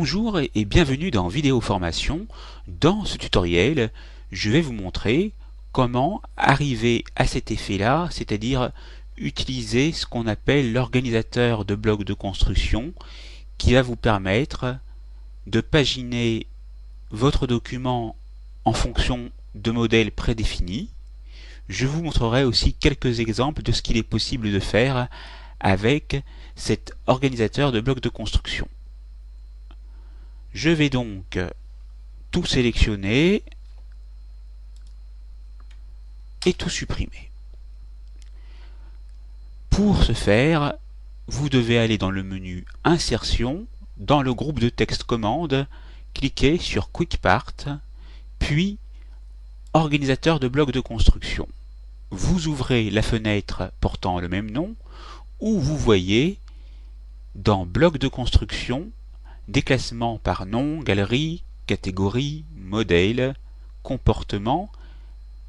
Bonjour et bienvenue dans Vidéo Formation. Dans ce tutoriel, je vais vous montrer comment arriver à cet effet-là, c'est-à-dire utiliser ce qu'on appelle l'organisateur de blocs de construction qui va vous permettre de paginer votre document en fonction de modèles prédéfinis. Je vous montrerai aussi quelques exemples de ce qu'il est possible de faire avec cet organisateur de blocs de construction. Je vais donc tout sélectionner et tout supprimer. Pour ce faire, vous devez aller dans le menu Insertion, dans le groupe de texte commande, cliquez sur Quick Part, puis Organisateur de blocs de construction. Vous ouvrez la fenêtre portant le même nom, où vous voyez dans Blocs de construction des classements par nom, galerie, catégorie, modèle, comportement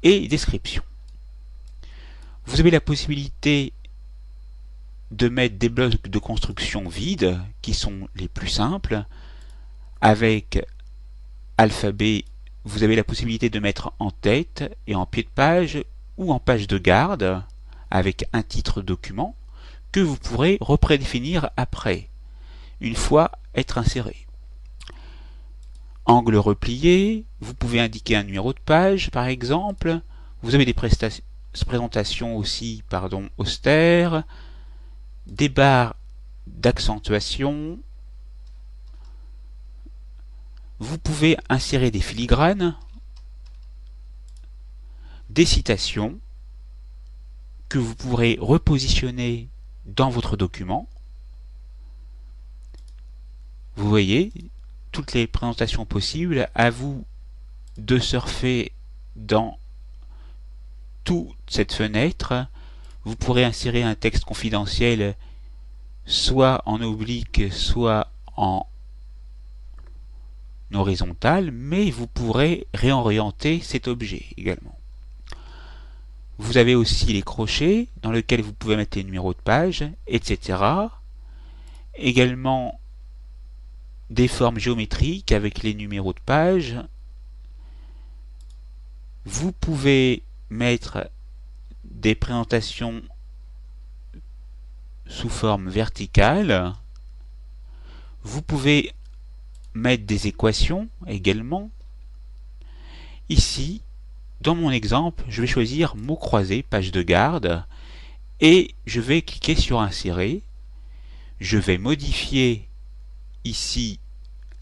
et description. Vous avez la possibilité de mettre des blocs de construction vides, qui sont les plus simples. Avec alphabet, vous avez la possibilité de mettre en tête et en pied de page ou en page de garde, avec un titre document, que vous pourrez reprédéfinir après, une fois être inséré. Angle replié, vous pouvez indiquer un numéro de page par exemple. Vous avez des présentations aussi austères, des barres d'accentuation. Vous pouvez insérer des filigranes, des citations que vous pourrez repositionner dans votre document. Vous voyez toutes les présentations possibles, à vous de surfer dans toute cette fenêtre. Vous pourrez insérer un texte confidentiel soit en oblique, soit en horizontal, mais vous pourrez réorienter cet objet également. Vous avez aussi les crochets dans lesquels vous pouvez mettre les numéros de page, etc. Également des formes géométriques avec les numéros de page. Vous pouvez mettre des présentations sous forme verticale. Vous pouvez mettre des équations également. Ici, dans mon exemple, je vais choisir mots croisés, page de garde, et je vais cliquer sur Insérer. Je vais modifier ici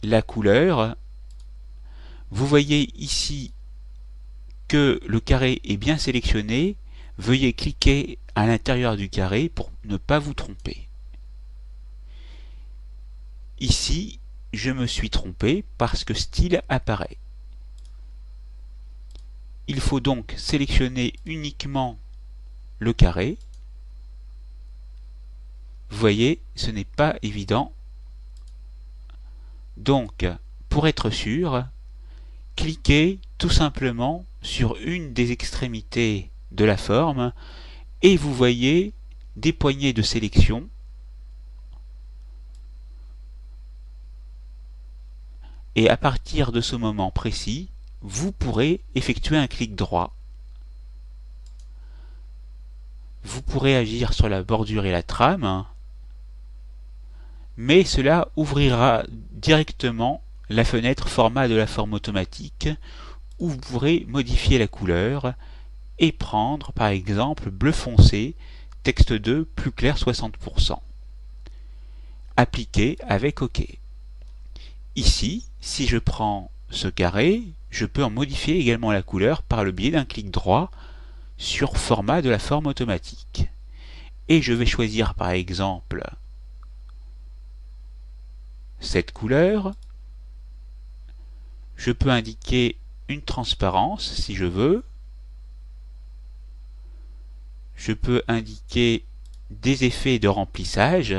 la couleur. Vous voyez ici que le carré est bien sélectionné. Veuillez cliquer à l'intérieur du carré pour ne pas vous tromper. Ici, je me suis trompé parce que style apparaît. Il faut donc sélectionner uniquement le carré. Vous voyez, ce n'est pas évident. Donc, pour être sûr, cliquez tout simplement sur une des extrémités de la forme et vous voyez des poignées de sélection. Et à partir de ce moment précis, vous pourrez effectuer un clic droit. Vous pourrez agir sur la bordure et la trame, mais cela ouvrira directement la fenêtre format de la forme automatique où vous pourrez modifier la couleur et prendre par exemple bleu foncé, texte 2 plus clair 60%. Appliquer avec OK. Ici, si je prends ce carré, je peux en modifier également la couleur par le biais d'un clic droit sur format de la forme automatique. Et je vais choisir par exemple cette couleur. Je peux indiquer une transparence si je veux. Je peux indiquer des effets de remplissage.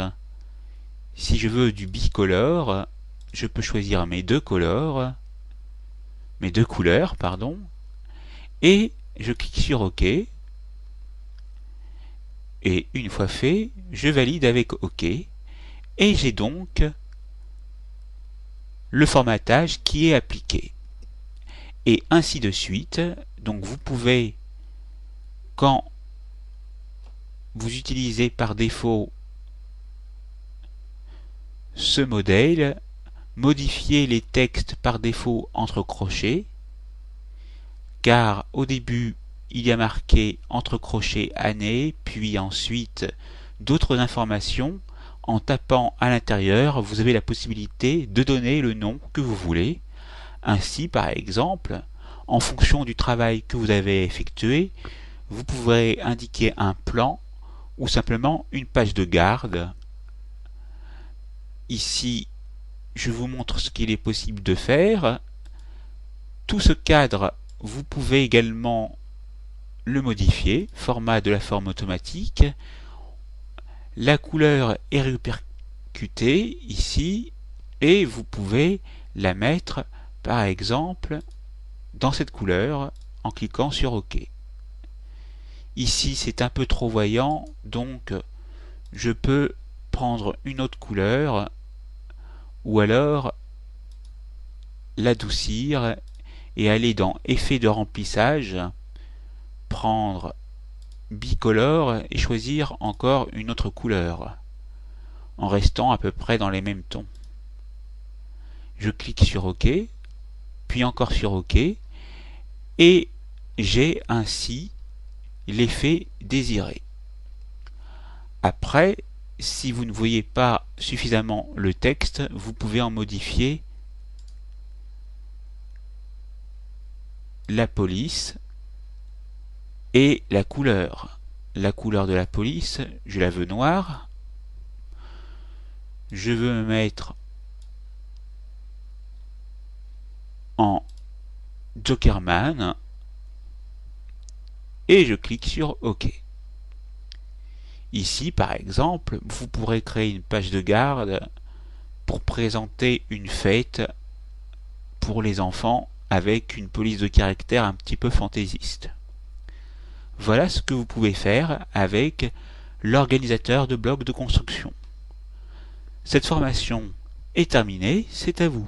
Si je veux du bicolore, je peux choisir mes deux couleurs, et je clique sur OK. Et une fois fait, je valide avec OK. Et j'ai donc le formatage qui est appliqué. Et ainsi de suite. Donc vous pouvez, quand vous utilisez par défaut ce modèle, modifier les textes par défaut entre crochets, car au début il y a marqué entre crochets année, puis ensuite d'autres informations. En tapant à l'intérieur, vous avez la possibilité de donner le nom que vous voulez. Ainsi, par exemple, en fonction du travail que vous avez effectué, vous pourrez indiquer un plan ou simplement une page de garde. Ici, je vous montre ce qu'il est possible de faire. Tout ce cadre, vous pouvez également le modifier, format de la forme automatique. La couleur est répercutée ici et vous pouvez la mettre par exemple dans cette couleur en cliquant sur OK. Ici c'est un peu trop voyant, donc je peux prendre une autre couleur ou alors l'adoucir et aller dans Effet de remplissage, prendre bicolore et choisir encore une autre couleur en restant à peu près dans les mêmes tons. Je clique sur OK, puis encore sur OK, et j'ai ainsi l'effet désiré. Après, si vous ne voyez pas suffisamment le texte, vous pouvez en modifier la police et la couleur. La couleur de la police, je la veux noire. Je veux me mettre en Jokerman et je clique sur OK. Ici, par exemple, vous pourrez créer une page de garde pour présenter une fête pour les enfants avec une police de caractère un petit peu fantaisiste. Voilà ce que vous pouvez faire avec l'organisateur de blocs de construction. Cette formation est terminée, c'est à vous.